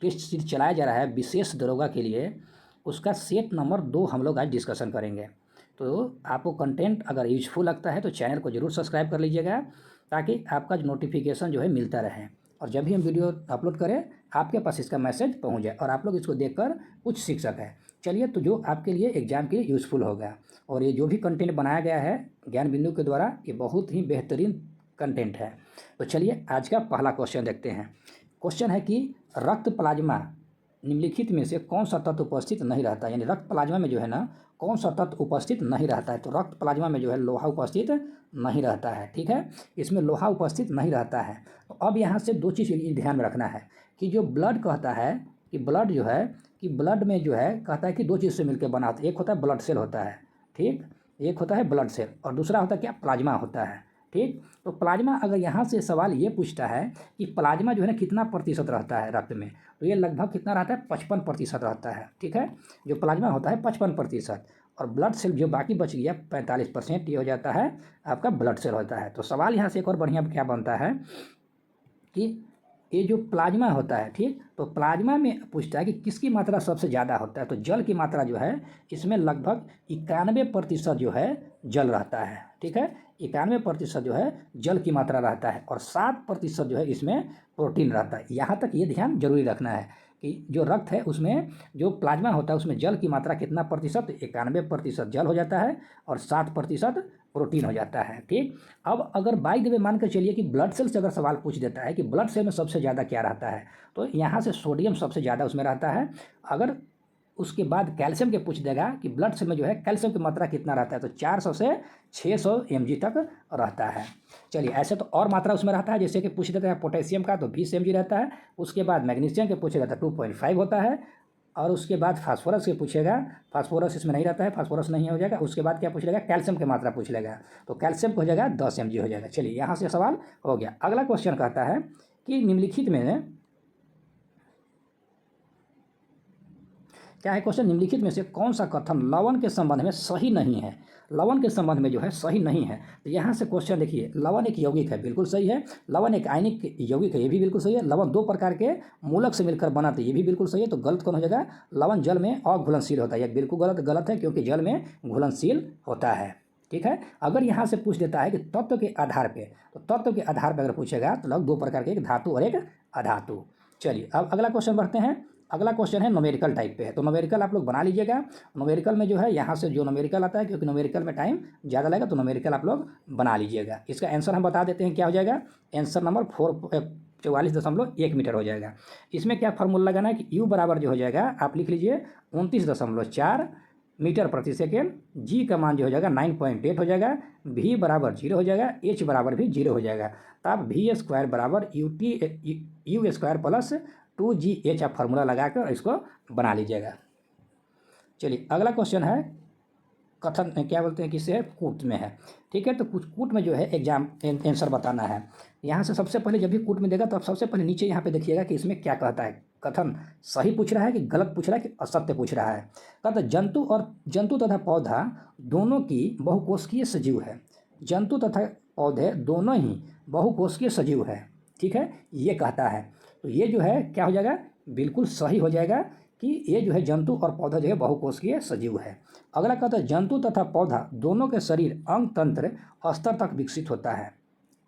Test series चलाया जा रहा है विशेष दरोगा के लिए, उसका सेट नंबर 2 हम लोग आज डिस्कशन करेंगे। तो आपको कंटेंट अगर यूजफुल लगता है तो चैनल को ज़रूर सब्सक्राइब कर लीजिएगा, ताकि आपका जो नोटिफिकेशन जो है मिलता रहे, और जब भी हम वीडियो अपलोड करें आपके पास इसका मैसेज पहुंच जाए और आप लोग इसको देखकर कुछ सीख सकें। चलिए, तो जो आपके लिए एग्ज़ाम के लिए यूज़फुल होगा, और ये जो भी कंटेंट बनाया गया है ज्ञान बिंदु के द्वारा, ये बहुत ही बेहतरीन कंटेंट है। तो चलिए आज का पहला क्वेश्चन देखते हैं। क्वेश्चन है कि रक्त प्लाज्मा निम्नलिखित में से कौन सा तत्व उपस्थित नहीं रहता, यानी रक्त प्लाज्मा में जो है ना कौन सा तत्व उपस्थित नहीं रहता है। तो रक्त प्लाज्मा में जो है लोहा उपस्थित नहीं रहता है, ठीक है, इसमें लोहा उपस्थित नहीं रहता है। तो अब यहाँ से दो चीज़ ध्यान में रखना है कि जो ब्लड कहता है कि ब्लड जो है कि ब्लड में जो है कहता है कि दो चीज़ से मिलकर बना होता है, एक होता है ब्लड सेल होता है, ठीक, एक होता है ब्लड सेल और दूसरा होता है क्या, प्लाज्मा होता है, ठीक। तो प्लाज्मा, अगर यहाँ से सवाल ये पूछता है कि प्लाज्मा जो है ना कितना प्रतिशत रहता है रक्त में, तो ये लगभग कितना रहता है, 55% रहता है, ठीक है। जो प्लाज्मा होता है 55%, और ब्लड सेल जो बाकी बच गया 45%, ये हो जाता है आपका ब्लड सेल होता है। तो सवाल यहाँ से एक और बढ़िया क्या बनता है कि ये जो प्लाज्मा होता है, ठीक, तो प्लाज्मा में पूछता है कि किसकी मात्रा सबसे ज़्यादा होता है। तो जल की मात्रा जो है इसमें लगभग 91% जो है जल रहता है, ठीक है, 91% जो है जल की मात्रा रहता है, और 7% जो है इसमें प्रोटीन रहता है। यहाँ तक ये ध्यान जरूरी रखना है कि जो रक्त है उसमें जो प्लाज्मा होता है उसमें जल की मात्रा कितना प्रतिशत, 91% जल हो जाता है और 7% प्रोटीन हो जाता है, ठीक। अब अगर बाय द वे मान कर चलिए कि ब्लड सेल से अगर सवाल पूछ देता है कि ब्लड सेल में सबसे ज़्यादा क्या रहता है, तो यहाँ से सोडियम सबसे ज़्यादा उसमें रहता है। अगर उसके बाद कैल्शियम के पूछ देगा कि ब्लड सेल में जो है कैल्शियम की मात्रा कितना रहता है, तो 400 से 600 mg तक रहता है। चलिए, ऐसे तो और मात्रा उसमें रहता है, जैसे कि पूछ देता है पोटेशियम का तो 20 mg रहता है, उसके बाद मैग्नीशियम के पूछेगा तो 2.5 होता है, और उसके बाद फास्फोरस के पूछेगा, फास्फोरस इसमें नहीं रहता है, फास्फोरस नहीं हो जाएगा। उसके बाद क्या पूछ लेगा, कैल्शियम की मात्रा पूछ लेगा, तो कैल्शियम हो जाएगा 10 mg हो जाएगा। चलिए, यहाँ से सवाल हो गया। अगला क्वेश्चन कहता है कि निम्नलिखित में क्या है क्वेश्चन, निम्नलिखित में से कौन सा कथन लवण के संबंध में सही नहीं है। लवण के संबंध में जो है सही नहीं है। तो यहाँ से क्वेश्चन देखिए, लवण एक यौगिक है, बिल्कुल सही है। लवण एक आयनिक यौगिक है, ये भी बिल्कुल सही है। लवण 2 प्रकार के मूलक से मिलकर बना, तो ये भी बिल्कुल सही है। तो गलत कौन हो जाएगा, लवण जल में अघुलनशील होता है, ये बिल्कुल गलत है, क्योंकि जल में घुलनशील होता है, ठीक है। अगर यहाँ से पूछ देता है कि तत्व के आधार पे, तो तत्व के आधार पर अगर पूछेगा तो लगभग 2 प्रकार के, एक धातु और एक अधातु। चलिए, अब अगला क्वेश्चन बढ़ते हैं। अगला क्वेश्चन है न्यूमेरिकल टाइप पे है, तो न्यूमेरिकल आप लोग बना लीजिएगा। न्यूमेरिकल में जो है यहाँ से जो न्यूमेरिकल आता है, क्योंकि न्यूमेरिकल में टाइम ज़्यादा लगेगा, तो न्यूमेरिकल आप लोग बना लीजिएगा। इसका आंसर हम बता देते हैं क्या हो जाएगा। आंसर नंबर 44.1 मीटर हो जाएगा। इसमें क्या फार्मूला लगाना है कि यू बराबर जो हो जाएगा, आप लिख लीजिए 29.4 मीटर प्रति सेकेंड। जी का मान जो हो जाएगा 9.8 हो जाएगा। भी बराबर 0 हो जाएगा, एच बराबर भी 0 हो जाएगा। तब v² बराबर यू स्क्वायर प्लस 2gh आप फार्मूला लगाकर इसको बना लीजिएगा। चलिए, अगला क्वेश्चन है कथन, क्या बोलते हैं, किससे है, कूट में है, ठीक है। तो कुछ कूट में जो है एग्जाम आंसर बताना है। यहाँ से सबसे पहले जब भी कूट में देगा तो आप सबसे पहले नीचे यहाँ पे देखिएगा कि इसमें क्या कहता है। कथन सही पूछ रहा है कि गलत पूछ रहा है कि असत्य पूछ रहा है। कहता जंतु तथा पौधा दोनों की बहुकोशिकीय सजीव है। जंतु तथा पौधे दोनों ही बहुकोशिकीय सजीव है, ठीक है, ये कहता है। तो ये जो है क्या हो जाएगा, बिल्कुल सही हो जाएगा कि ये जो है जंतु और पौधा जो है बहुकोशिकीय सजीव है। अगला कहता है जंतु तथा पौधा दोनों के शरीर अंग तंत्र स्तर तक विकसित होता है।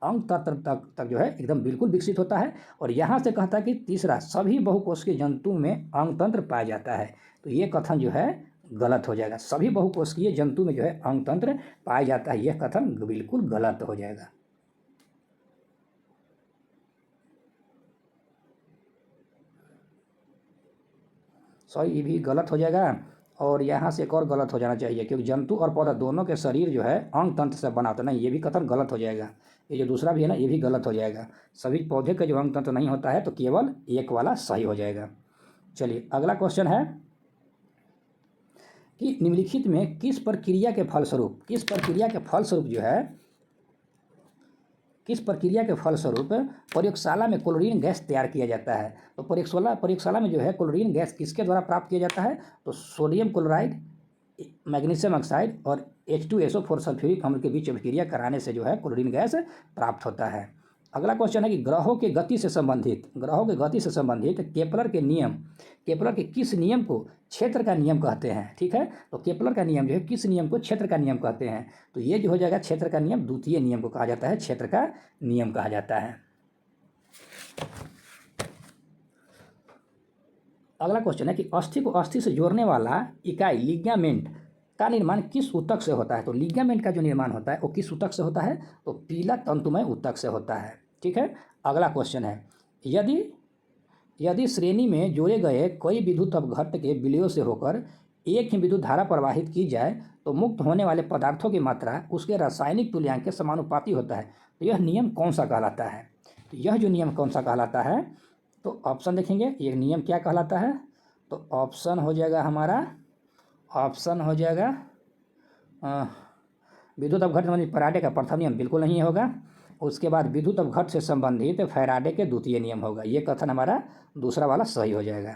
अंग तंत्र तक जो है एकदम बिल्कुल विकसित होता है। और यहाँ से कहता है कि तीसरा, सभी बहुकोशिकीय जंतु में अंग तंत्र पाया जाता है। तो ये कथन जो है गलत हो जाएगा। सभी बहुकोशिकीय जंतु में जो है अंग तंत्र पाया जाता है, यह कथन बिल्कुल गलत हो जाएगा। सॉरी, ये भी गलत हो जाएगा। और यहाँ से एक और गलत हो जाना चाहिए, क्योंकि जंतु और पौधा दोनों के शरीर जो है अंग तंत्र से बना होता है, नहीं, ये भी कथन गलत हो जाएगा। ये जो दूसरा भी है ना, ये भी गलत हो जाएगा। सभी पौधे का जो अंग तंत्र नहीं होता है, तो केवल एक वाला सही हो जाएगा। चलिए, अगला क्वेश्चन है कि निम्नलिखित में किस प्रक्रिया के फलस्वरूप जो है, किस प्रक्रिया के फलस्वरूप प्रयोगशाला में क्लोरीन गैस तैयार किया जाता है। तो प्रयोगशाला में जो है क्लोरीन गैस किसके द्वारा प्राप्त किया जाता है, तो सोडियम क्लोराइड, मैग्नीशियम ऑक्साइड और H2SO4 सल्फ्यूरिक अम्ल के बीच अभिक्रिया कराने से जो है क्लोरीन गैस प्राप्त होता है। अगला क्वेश्चन है कि ग्रहों के गति से संबंधित केपलर के किस नियम को क्षेत्र का नियम कहते हैं। ठीक है, तो केपलर का नियम जो है किस नियम को क्षेत्र का नियम कहते हैं, तो ये जो हो जाएगा क्षेत्र का नियम, द्वितीय नियम को कहा जाता है, क्षेत्र का नियम कहा जाता है। अगला क्वेश्चन है कि अस्थि को अस्थि से जोड़ने वाला इकाई लिगामेंट का निर्माण किस ऊतक से होता है। तो लिगामेंट का जो निर्माण होता है वो किस ऊतक से होता है, तो पीला तंतुमय ऊतक से होता है। ठीक है, अगला क्वेश्चन है यदि श्रेणी में जोड़े गए कई विद्युत अपघट्ट के विलयों से होकर एक ही विद्युत धारा प्रवाहित की जाए तो मुक्त होने वाले पदार्थों की मात्रा उसके रासायनिक तुल्यांक के समानुपाती होता है। तो यह नियम कौन सा कहलाता है, तो यह जो नियम कौन सा कहलाता है, तो ऑप्शन देखेंगे ये नियम क्या कहलाता है, तो ऑप्शन हो जाएगा विद्युत अपघट्ट संबंधित फैराडे का प्रथम नियम बिल्कुल नहीं होगा। उसके बाद विद्युत अपघट्ट से संबंधित फैराडे के द्वितीय नियम होगा। ये कथन हमारा दूसरा वाला सही हो जाएगा।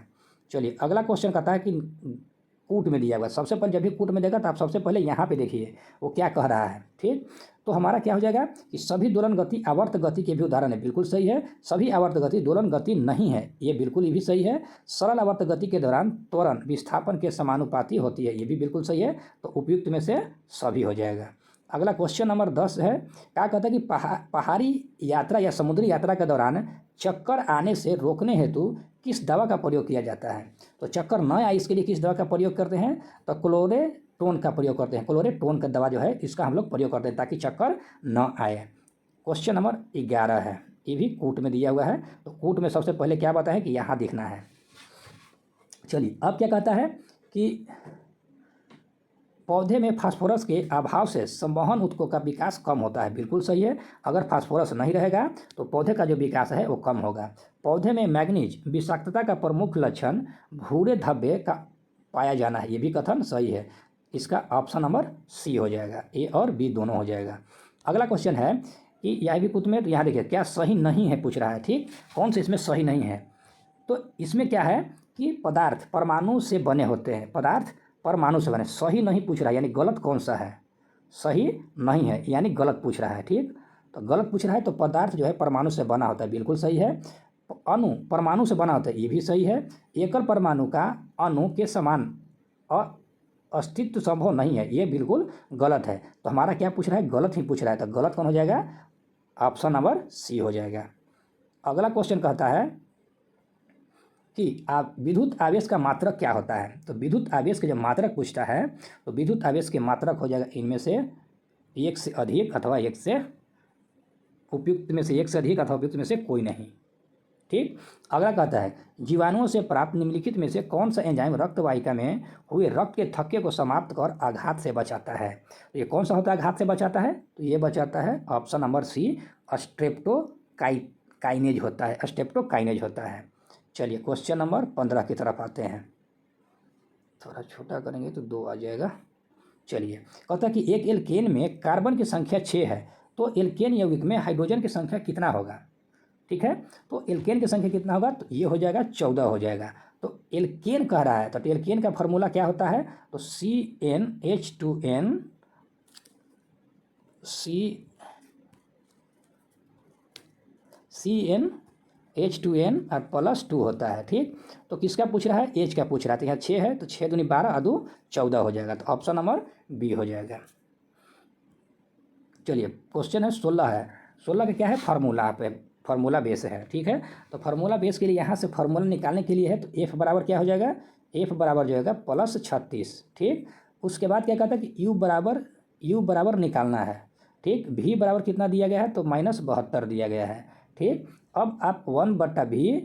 चलिए अगला क्वेश्चन कहता है कि कूट में दिया हुआ, सबसे पहले जब भी कूट में देगा तो आप सबसे पहले यहाँ पे देखिए वो क्या कह रहा है। ठीक, तो हमारा क्या हो जाएगा कि सभी दोलन गति आवर्त गति के भी उदाहरण है, बिल्कुल सही है। सभी आवर्त गति दोलन गति नहीं है, ये बिल्कुल भी सही है। सरल आवर्त गति के दौरान त्वरण विस्थापन के समानुपाती होती है, ये भी बिल्कुल सही है। तो उपयुक्त में से सभी हो जाएगा। अगला क्वेश्चन नंबर 10 है, क्या कहता है कि पहाड़ी यात्रा या समुद्री यात्रा के दौरान चक्कर आने से रोकने हेतु किस दवा का प्रयोग किया जाता है। तो चक्कर न आए इसके लिए किस दवा का प्रयोग करते हैं, तो क्लोरेटोन का प्रयोग करते हैं। क्लोरेटोन का दवा जो है इसका हम लोग प्रयोग करते हैं ताकि चक्कर न आए। क्वेश्चन नंबर 11 है, ये भी कूट में दिया हुआ है। तो कूट में सबसे पहले क्या बताएं कि यहाँ देखना है। चलिए अब क्या कहता है कि पौधे में फास्फोरस के अभाव से संवहन ऊतकों का विकास कम होता है, बिल्कुल सही है। अगर फास्फोरस नहीं रहेगा तो पौधे का जो विकास है वो कम होगा। पौधे में मैग्नीज विषाक्तता का प्रमुख लक्षण भूरे धब्बे का पाया जाना है, ये भी कथन सही है। इसका ऑप्शन नंबर सी हो जाएगा, ए और बी दोनों हो जाएगा। अगला क्वेश्चन है कि यह भी कुछ में, तो यहाँ देखिए क्या सही नहीं है पूछ रहा है। ठीक, कौन से इसमें सही नहीं है, तो इसमें क्या है कि पदार्थ परमाणु से बने होते हैं, पदार्थ परमाणु से बने, सही नहीं पूछ रहा है, यानी गलत कौन सा है, सही नहीं है यानी गलत पूछ रहा है। ठीक, तो गलत पूछ रहा है, तो पदार्थ जो है परमाणु से बना होता है, बिल्कुल सही है। अणु परमाणु से बना होता है, ये भी सही है। एकल परमाणु का अणु के समान अस्तित्व संभव नहीं है, ये बिल्कुल गलत है। तो हमारा क्या पूछ रहा है, गलत ही पूछ रहा है, तो गलत कौन हो जाएगा, ऑप्शन नंबर सी हो जाएगा। अगला क्वेश्चन कहता है कि आप विद्युत आवेश का मात्रक क्या होता है। तो विद्युत आवेश के जब मात्रक पूछता है तो विद्युत आवेश के मात्रक हो जाएगा इनमें से एक से अधिक अथवा एक से उपयुक्त में से एक से अधिक अथवा उपयुक्त में से कोई नहीं। ठीक, अगला कहता है जीवाणुओं से प्राप्त निम्नलिखित में से कौन सा एंजाइम रक्त वाहिका में हुए रक्त के थक्के को समाप्त कर आघात से बचाता है। तो ये कौन सा होता है आघात से बचाता है, तो ये बचाता है ऑप्शन नंबर सी, स्ट्रेप्टोकाइनेज होता है, स्ट्रेप्टोकाइनेज होता है। चलिए क्वेश्चन नंबर 15 की तरफ आते हैं, थोड़ा छोटा करेंगे तो 2 आ जाएगा। चलिए कहता है कि एक एल्केन में कार्बन की संख्या 6 है तो एल्केन यौगिक में हाइड्रोजन की संख्या कितना होगा। ठीक है, तो एल्केन की संख्या कितना होगा, तो ये हो जाएगा 14 हो जाएगा। तो एल्केन कह रहा है, तो एल्केन का फार्मूला क्या होता है, तो CnH2n और +2 होता है। ठीक, तो किसका पूछ रहा है, एच का पूछ रहा है। तो यहाँ 6 है तो 6 दूनी 12 अदू 14 हो जाएगा, तो ऑप्शन नंबर बी हो जाएगा। चलिए क्वेश्चन है 16 है, 16 का क्या है, फार्मूला पे फार्मूला बेस है। ठीक है, तो फार्मूला बेस के लिए यहाँ से फार्मूला निकालने के लिए है, तो एफ बराबर क्या हो जाएगा, एफ बराबर जो होगा +36। ठीक, उसके बाद क्या कहता है कि यू बराबर निकालना है। ठीक, भी बराबर कितना दिया गया है, तो -72 दिया गया है। ठीक, अब आप 1/v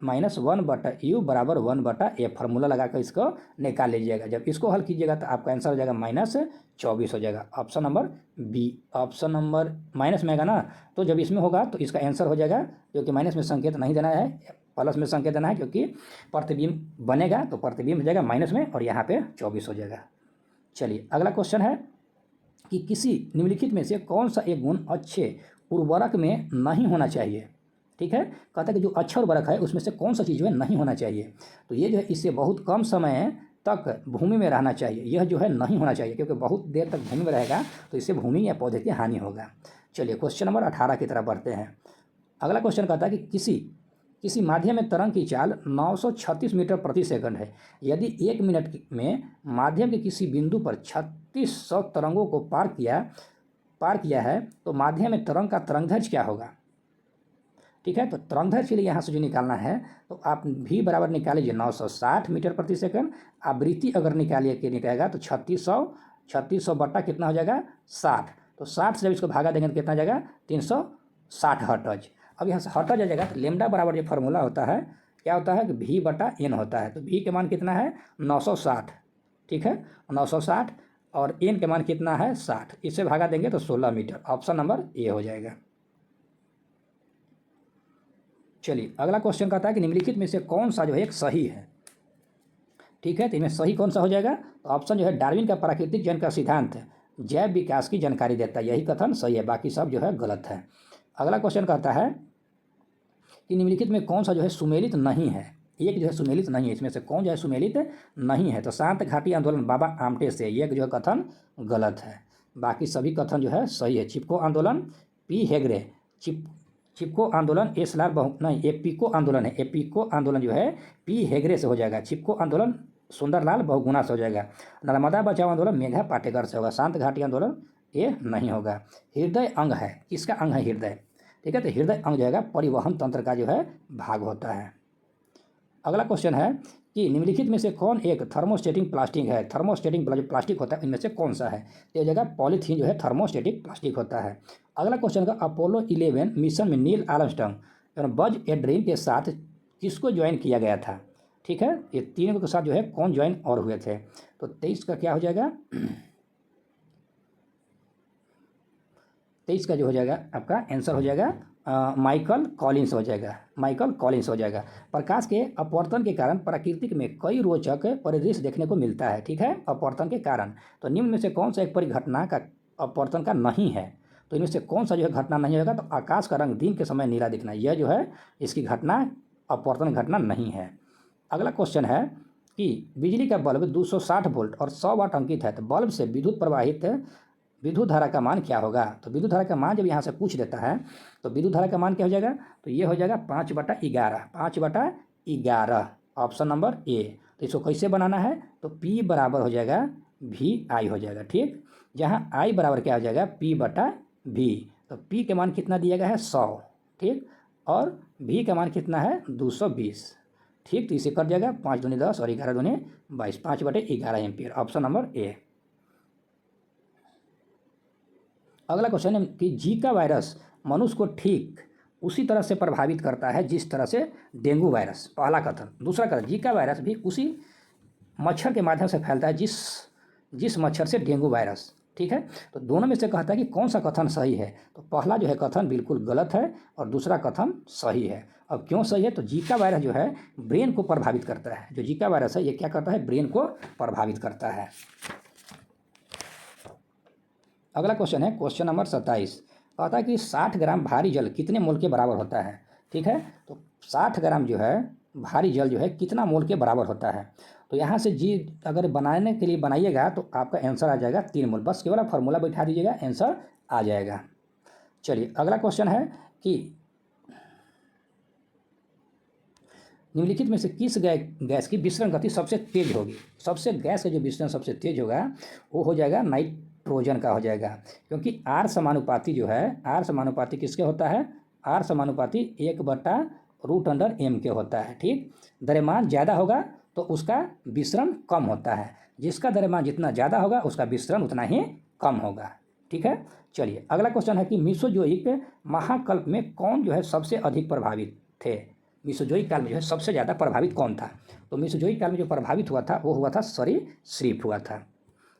-1/u बराबर 1/f फार्मूला लगाकर इसको निकाल लीजिएगा। जब इसको हल कीजिएगा तो आपका आंसर हो जाएगा -24 हो जाएगा, option number B. Option number minus में आएगा ना, तो जब इसमें होगा तो इसका आंसर हो जाएगा, क्योंकि माइनस में संकेत नहीं देना है, प्लस में संकेत देना है, क्योंकि प्रतिबिंब बनेगा तो प्रतिबिंब हो जाएगा माइनस में और यहाँ पे 24 हो जाएगा। चलिए अगला क्वेश्चन है कि किसी निम्नलिखित में से कौन सा एक गुण अच्छे उर्वरक में नहीं होना चाहिए। ठीक है, कहता है कि जो अच्छा उर्वरक है उसमें से कौन सा चीज़ जो है नहीं होना चाहिए, तो ये जो है इससे बहुत कम समय तक भूमि में रहना चाहिए, यह जो है नहीं होना चाहिए, क्योंकि बहुत देर तक भूमि में रहेगा तो इससे भूमि या पौधे की हानि होगा। चलिए क्वेश्चन नंबर 18 की तरफ बढ़ते हैं। अगला क्वेश्चन कहता है कि किसी माध्यम में तरंग की चाल 936 मीटर प्रति सेकंड है। यदि 1 मिनट में माध्यम के किसी बिंदु पर 3600 तरंगों को पार किया है तो माध्यम में तरंग का तरंगदैर्घ्य क्या होगा। ठीक है, तो तरंगदैर्घ्य के लिए यहाँ से जो निकालना है तो आप भी बराबर निकालिए 960 मीटर प्रति सेकंड। आवृत्ति अगर निकालेगा तो 3600 बट्टा कितना हो जाएगा 60। तो 60 से जब इसको भागा देंगे तो कितना जाएगा 360 हर्ट्ज। अब यहाँ से हर्ट्ज आ जाएगा तो लेमडा बराबर जो फार्मूला होता है क्या होता है कि भी बटा एन होता है। तो भी के मान कितना है 960। ठीक है, 960 और एन के मान कितना है 60। इससे भागा देंगे तो 16 मीटर। ऑप्शन नंबर ए हो जाएगा। चलिए अगला क्वेश्चन कहता है कि निम्नलिखित में से कौन सा जो है एक सही है। ठीक है, तो इनमें सही कौन सा हो जाएगा। तो ऑप्शन जो है डार्विन का प्राकृतिक जन्म का सिद्धांत जैव विकास की जानकारी देता है, यही कथन सही है, बाकी सब जो है गलत है। अगला क्वेश्चन कहता है कि निम्नलिखित में कौन सा जो है सुमेलित नहीं है। एक जो है सुमेलित नहीं है, इसमें से कौन जो है सुमेलित नहीं है। तो शांत घाटी आंदोलन बाबा आमटे से, एक जो है कथन गलत है, बाकी सभी कथन जो है सही है। चिपको आंदोलन पी हेगड़े, चिपको आंदोलन एपिको आंदोलन है। एपिको आंदोलन जो है पी हेगड़े से हो जाएगा। चिपको आंदोलन सुंदरलाल बहुगुणा से हो जाएगा। नर्मदा बचाओ आंदोलन मेघा पाटेकर से होगा। शांत घाटी आंदोलन ये नहीं होगा। हृदय अंग है, किसका अंग है हृदय। ठीक है, तो हृदय अंग जो है परिवहन तंत्र का जो है भाग होता है। अगला क्वेश्चन है कि निम्नलिखित में से कौन एक थर्मोस्टेटिक प्लास्टिक है। थर्मोस्टेटिक जो प्लास्टिक होता है इनमें से कौन सा है। तो ये जगह पॉलीथीन जो है थर्मोस्टेटिक प्लास्टिक होता है। अगला क्वेश्चन का अपोलो 11 मिशन में नील आर्मस्ट्रांग बज एड्रिन के साथ किसको ज्वाइन किया गया था। ठीक है, ये तीनों के साथ जो है कौन ज्वाइन और हुए थे। तो 23 का क्या हो जाएगा 23 का जो हो जाएगा आपका आंसर हो जाएगा माइकल कॉलिंस हो जाएगा। माइकल कॉलिंस हो जाएगा। प्रकाश के अपवर्तन के कारण प्राकृतिक में कई रोचक परिदृश्य देखने को मिलता है। ठीक है, अपवर्तन के कारण। तो निम्न में से कौन सा एक परिघटना का अपवर्तन का नहीं है। तो इनमें से कौन सा जो है घटना नहीं होगा। तो आकाश का रंग दिन के समय नीला दिखना, यह जो है इसकी घटना अपवर्तन घटना नहीं है। अगला क्वेश्चन है कि बिजली का बल्ब 260 वोल्ट और 100 वाट अंकित है, तो बल्ब से विद्युत धारा का मान क्या होगा। तो विद्युत धारा का मान जब यहाँ से पूछ देता है तो विद्युत धारा का मान क्या हो जाएगा। तो ये हो जाएगा 5/11। 5/11 ऑप्शन नंबर ए। तो इसको कैसे बनाना है तो P बराबर हो जाएगा VI हो जाएगा। ठीक, जहाँ I बराबर क्या हो जाएगा P/V। तो P के मान कितना दिया गया है 100। ठीक, और V का मान कितना है 220। ठीक, तो इसे कर जाएगा 5 दूनी 10 और 11 दूनी 22। 5/11 एम्पियर। Option number A. अगला क्वेश्चन है कि जीका वायरस मनुष्य को ठीक उसी तरह से प्रभावित करता है जिस तरह से डेंगू वायरस। पहला कथन। दूसरा कथन, जीका वायरस भी उसी मच्छर के माध्यम से फैलता है जिस मच्छर से डेंगू वायरस। ठीक है, तो दोनों में से कहता है कि कौन सा कथन सही है। तो पहला जो है कथन बिल्कुल गलत है और दूसरा कथन सही है। अब क्यों सही है तो जीका वायरस जो है ब्रेन को प्रभावित करता है। जो जीका वायरस है ये क्या करता है ब्रेन को प्रभावित करता है। अगला क्वेश्चन है क्वेश्चन नंबर 27। कहता है कि 60 ग्राम भारी जल कितने मोल के बराबर होता है। ठीक है, तो 60 ग्राम जो है भारी जल जो है कितना मोल के बराबर होता है। तो यहाँ से जी अगर बनाने के लिए बनाइएगा तो आपका आंसर आ जाएगा 3 मोल। बस केवल फार्मूला बैठा दीजिएगा आंसर आ जाएगा। चलिए अगला क्वेश्चन है कि निम्नलिखित में से किस गैस की विसरण गति सबसे तेज होगी। सबसे गैस का जो विसरण सबसे तेज होगा वो हो जाएगा नाइट्रोजन का हो जाएगा। क्योंकि R समानुपाती जो है R समानुपाती किसके होता है R समानुपाती 1/√m के होता है। ठीक, द्रव्यमान ज़्यादा होगा तो उसका विसरण कम होता है। जिसका द्रव्यमान जितना ज़्यादा होगा उसका विसरण उतना ही कम होगा। ठीक है, चलिए अगला क्वेश्चन है कि मीसोजोइक महाकल्प में कौन जो है सबसे अधिक प्रभावित थे। मीसोजोइक काल में जो है सबसे ज़्यादा प्रभावित कौन था। तो मीसोजोइक काल में जो प्रभावित हुआ था वो हुआ था सरीसृप हुआ था।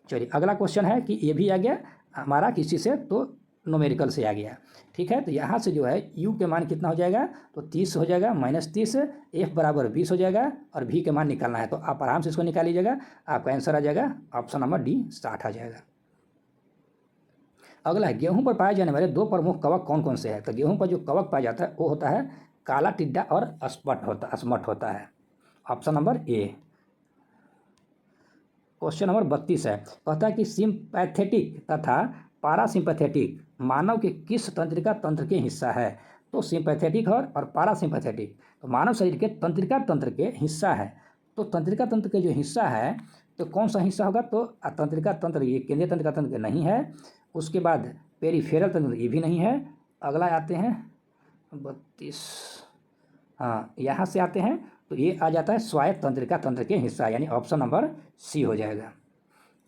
चलिए अगला क्वेश्चन है कि ये भी आ गया हमारा किसी से तो न्यूमेरिकल से आ गया। ठीक है, तो यहाँ से जो है U के मान कितना हो जाएगा तो 30 हो जाएगा -30। F बराबर 20 हो जाएगा और V के मान निकालना है तो आप आराम से इसको निकाल लीजिएगा। आपका आंसर आ जाएगा ऑप्शन नंबर डी 60 आ जाएगा। अगला है गेहूं पर पाए जाने वाले 2 प्रमुख कवक कौन कौन से हैं। तो गेहूं पर जो कवक पाया जाता है वो होता है काला टिड्डा और अस्मट होता है। Option number A. Question number 32 है। कहता है कि सिंपैथेटिक तथा पारासिम्पैथेटिक मानव के किस तंत्रिका तंत्र के हिस्सा है। तो सिंपैथेटिक और पारासिम्पैथेटिक। तो मानव शरीर के तंत्रिका तंत्र के हिस्सा है। तो तंत्रिका तंत्र के जो हिस्सा है तो कौन सा हिस्सा होगा, तो तंत्रिका तंत्र ये केंद्रीय तंत्रिका तंत्र नहीं है। उसके बाद पेरिफेरल तंत्र ये भी नहीं है। अगला आते हैं 32, हाँ यहाँ से आते हैं तो ये आ जाता है स्वायत्त तंत्रिका तंत्र के हिस्सा, यानी ऑप्शन नंबर सी हो जाएगा।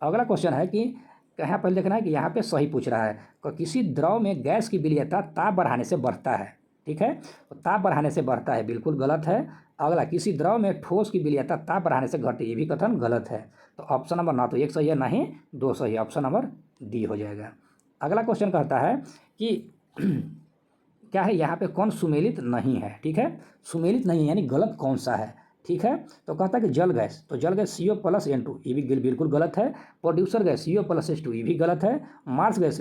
अगला क्वेश्चन है कि यहाँ पर देखना है कि यहाँ पे सही पूछ रहा है कि किसी द्रव में गैस की विलीयता ताप बढ़ाने से बढ़ता है। ठीक है, तो ताप बढ़ाने से बढ़ता है, बिल्कुल गलत है। अगला, किसी द्रव में ठोस की विलीयता ताप बढ़ाने से घटती है, ये भी कथन गलत है। तो ऑप्शन नंबर ना तो एक सही है ना ही दो सही है, ऑप्शन नंबर डी हो जाएगा। अगला क्वेश्चन कहता है कि क्या है, यहाँ पे कौन सुमेलित नहीं है। ठीक है, सुमेलित नहीं है यानी गलत कौन सा है। ठीक है, तो कहता है कि जल गैस, तो जल गैस CO+N2 ये भी बिल्कुल गलत है। प्रोड्यूसर गैस CO+H2 ये भी गलत है। मार्स गैस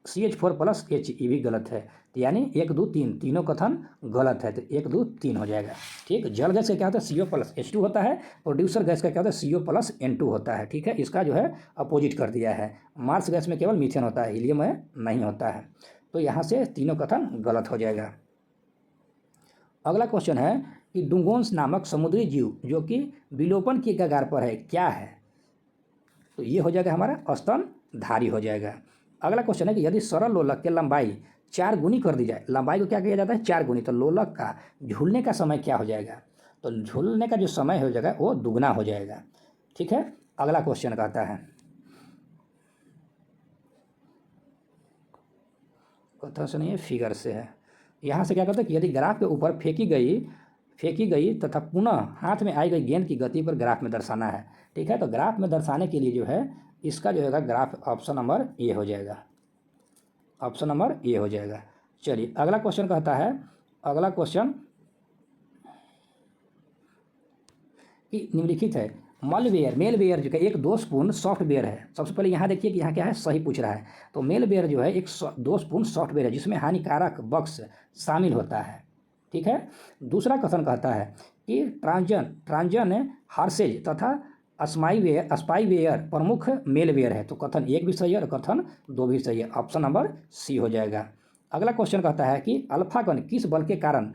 CH4+H ये भी गलत है। तो यानी 1 2 3 तीनों कथन गलत है, तो 1 2 3 हो जाएगा। ठीक, जल गैस का क्या होता है CO+H2 होता है, प्रोड्यूसर गैस का क्या होता है CO+N2 होता है। ठीक है, इसका जो है अपोजिट कर दिया है। मार्स गैस में केवल मीथेन होता है, हीलियम में नहीं होता है। तो यहाँ से तीनों कथन गलत हो जाएगा। अगला क्वेश्चन है कि डुगोंस नामक समुद्री जीव जो कि विलोपन के कगार पर है क्या है, तो ये हो जाएगा हमारा स्तनधारी हो जाएगा। अगला क्वेश्चन है कि यदि सरल लोलक की लंबाई 4 गुनी कर दी जाए, लंबाई को क्या किया जाता है 4 गुनी, तो लोलक का झूलने का समय क्या हो जाएगा, तो झूलने का जो समय हो जाएगा वो दुगना हो जाएगा। ठीक है, अगला क्वेश्चन कहता है, कथन से नहीं है फिगर से है। यहाँ से क्या कहता है कि यदि ग्राफ के ऊपर फेंकी गई तथा पुनः हाथ में आई गई गेंद की गति पर ग्राफ में दर्शाना है। ठीक है, तो ग्राफ में दर्शाने के लिए जो है इसका जो है ग्राफ ऑप्शन नंबर ए हो जाएगा, ऑप्शन नंबर ए हो जाएगा। चलिए अगला क्वेश्चन कहता है, अगला क्वेश्चन कि निम्नलिखित है मेलवेयर जो है एक दोषपूर्ण सॉफ्टवेयर है। सबसे पहले यहाँ देखिए कि यहाँ क्या है, सही पूछ रहा है। तो मेलवेयर जो है एक दोषपूर्ण सॉफ्टवेयर है जिसमें हानिकारक बग्स शामिल होता है। ठीक है, दूसरा कथन कहता है कि ट्रांजन हार्सेज तथा स्पाईवेयर प्रमुख मेलवेयर है। तो कथन 1 भी सही है और कथन 2 भी सही है, ऑप्शन नंबर सी हो जाएगा। अगला क्वेश्चन कहता है कि अल्फा कण किस बल के कारण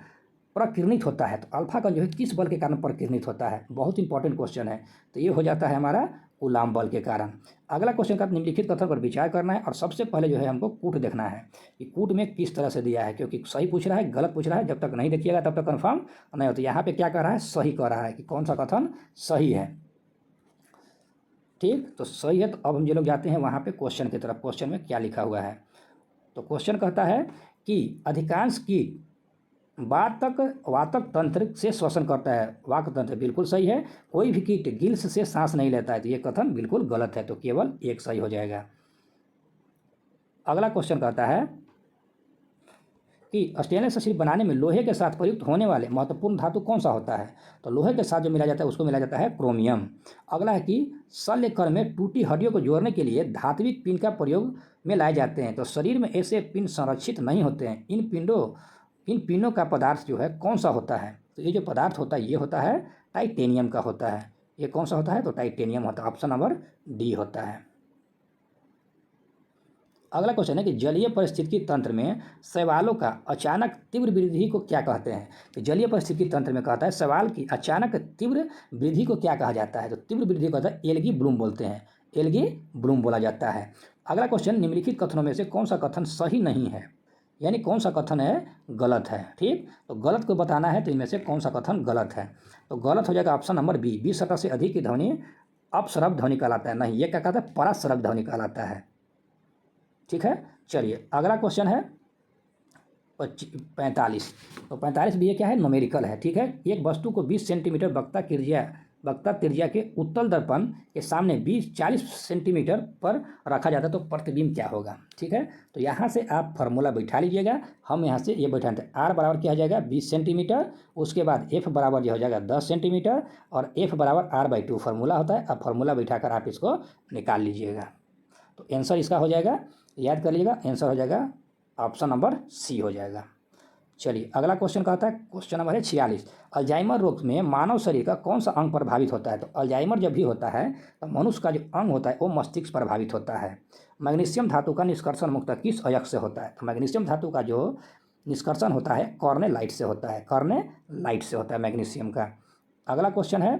प्रकीर्णित होता है, तो अल्फा कण जो है किस बल के कारण प्रकीर्णित होता है, बहुत इंपॉर्टेंट क्वेश्चन है। तो ये हो जाता है हमारा कूलाम बल के कारण। अगला क्वेश्चन का निम्नलिखित कथन पर विचार करना है और सबसे पहले जो है हमको कूट देखना है कि कूट में किस तरह से दिया है, क्योंकि सही पूछ रहा है गलत पूछ रहा है, जब तक नहीं देखिएगा तब तक कन्फर्म नहीं होता। यहाँ पे क्या कह रहा है, सही कह रहा है कि कौन सा कथन सही है। ठीक, तो सही है। तो अब हम जो लोग जाते हैं वहाँ पे क्वेश्चन की तरफ, क्वेश्चन में क्या लिखा हुआ है। तो क्वेश्चन कहता है कि अधिकांश कीट वातक तंत्र से श्वसन करता है, वाक तंत्र बिल्कुल सही है। कोई भी कीट गिल्स से सांस नहीं लेता है, तो ये कथन बिल्कुल गलत है, तो केवल 1 सही हो जाएगा। अगला क्वेश्चन कहता है कि स्टेनलेस स्टील बनाने में लोहे के साथ प्रयुक्त होने वाले महत्वपूर्ण धातु कौन सा होता है, तो लोहे के साथ जो मिला जाता है उसको मिला जाता है क्रोमियम। अगला है कि शल्यकर में टूटी हड्डियों को जोड़ने के लिए धात्विक पिंड का प्रयोग में लाए जाते हैं, तो शरीर में ऐसे पिंड संरक्षित नहीं होते हैं। इन पिंडों का पदार्थ जो है कौन सा होता है, तो ये जो पदार्थ होता है ये होता है टाइटेनियम का होता है। ये कौन सा होता है, तो टाइटेनियम होता है, ऑप्शन नंबर डी होता है। अगला क्वेश्चन है कि जलीय पारिस्थितिकी तंत्र में शैवालों का अचानक तीव्र वृद्धि को क्या कहते हैं, तो जलीय पारिस्थितिकी तंत्र में कहता है शैवाल की अचानक तीव्र वृद्धि को क्या कहा जाता है, तो तीव्र वृद्धि को कहता है एल्गी ब्लूम बोलते हैं, एल्गी ब्लूम बोला जाता है। अगला क्वेश्चन, निम्नलिखित कथनों में से कौन सा कथन सही नहीं है, यानी कौन सा कथन है गलत है। ठीक, तो गलत को बताना है, तो इनमें से कौन सा कथन गलत है, तो गलत हो जाएगा ऑप्शन नंबर बी, 20 सतह से अधिक की ध्वनि अपस्रव ध्वनि कहलाता है। नहीं, ये क्या कहता है परास्रव ध्वनि कहलाता है। ठीक है, चलिए अगला क्वेश्चन है 45। तो 45 भी ये क्या है, न्यूमेरिकल है। ठीक है, एक वस्तु को 20 सेंटीमीटर वक्ता त्रिज्या के उत्तल दर्पण के सामने 40 सेंटीमीटर पर रखा जाता है, तो प्रतिबिंब क्या होगा। ठीक है, तो यहाँ से आप फार्मूला बैठा लीजिएगा, हम यहाँ से ये बैठाते हैं। आर बराबर क्या हो जाएगा 20 सेंटीमीटर, उसके बाद एफ बराबर ये हो जाएगा 10 सेंटीमीटर और एफ बराबर R/2 फार्मूला होता है। अब फार्मूला बैठाकर आप इसको निकाल लीजिएगा, तो आंसर इसका हो जाएगा, याद कर लीजिएगा, आंसर हो जाएगा ऑप्शन नंबर सी हो जाएगा। चलिए अगला क्वेश्चन कहता है, क्वेश्चन नंबर है 46। अल्जाइमर रोग में मानव शरीर का कौन सा अंग प्रभावित होता है, तो अल्जाइमर जब भी होता है तो मनुष्य का जो अंग होता है वो मस्तिष्क प्रभावित होता है। मैग्नीशियम धातु का निष्कर्षण मुक्त किस अयस्क से होता है, तो मैग्नीशियम धातु का जो निष्कर्षण होता है कॉर्नेलाइट से होता है, कॉर्नेलाइट से होता है मैग्नीशियम का। अगला क्वेश्चन है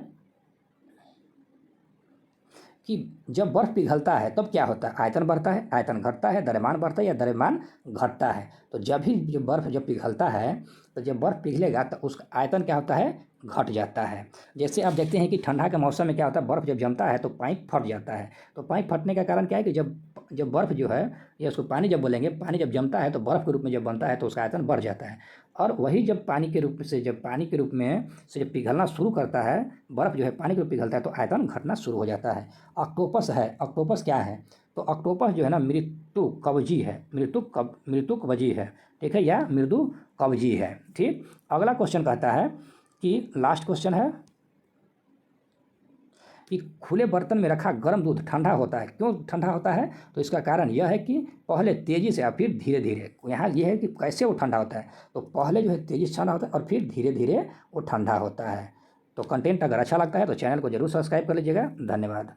कि जब बर्फ़ पिघलता है तब क्या होता है? आयतन बढ़ता है, आयतन घटता है, द्रव्यमान बढ़ता है या द्रव्यमान घटता है? तो जब भी जो बर्फ़ जब पिघलता है, तो जब बर्फ़ पिघलेगा तो उसका आयतन क्या होता है? घट जाता है। जैसे आप देखते हैं कि ठंडा के मौसम में क्या होता है, बर्फ़ जब जमता है तो पाइप फट जाता है। तो पाइप फटने का कारण क्या है कि जब जब बर्फ़ जो है, या उसको पानी जब बोलेंगे, पानी जब जमता है तो बर्फ़ के रूप में जब बनता है तो उसका आयतन बढ़ जाता है। और वही जब पानी के रूप से जब पिघलना शुरू करता है, बर्फ़ जो है पानी के रूप में पिघलता है तो आयतन घटना शुरू हो जाता है। ऑक्टोपस है, ऑक्टोपस क्या है? तो ऑक्टोपस जो है ना मृत्युकवजी है, मृत्युकवजी है, ठीक है, या मृदुकवजी है। ठीक, अगला क्वेश्चन कहता है कि लास्ट क्वेश्चन है कि खुले बर्तन में रखा गर्म दूध ठंडा होता है, क्यों ठंडा होता है? तो इसका कारण यह है कि पहले तेज़ी से और फिर धीरे धीरे, यहाँ ये है कि कैसे वो ठंडा होता है, तो पहले जो है तेज़ी से ठंडा होता है और फिर धीरे धीरे वो ठंडा होता है। तो कंटेंट अगर अच्छा लगता है तो चैनल को ज़रूर सब्सक्राइब कर लीजिएगा। धन्यवाद।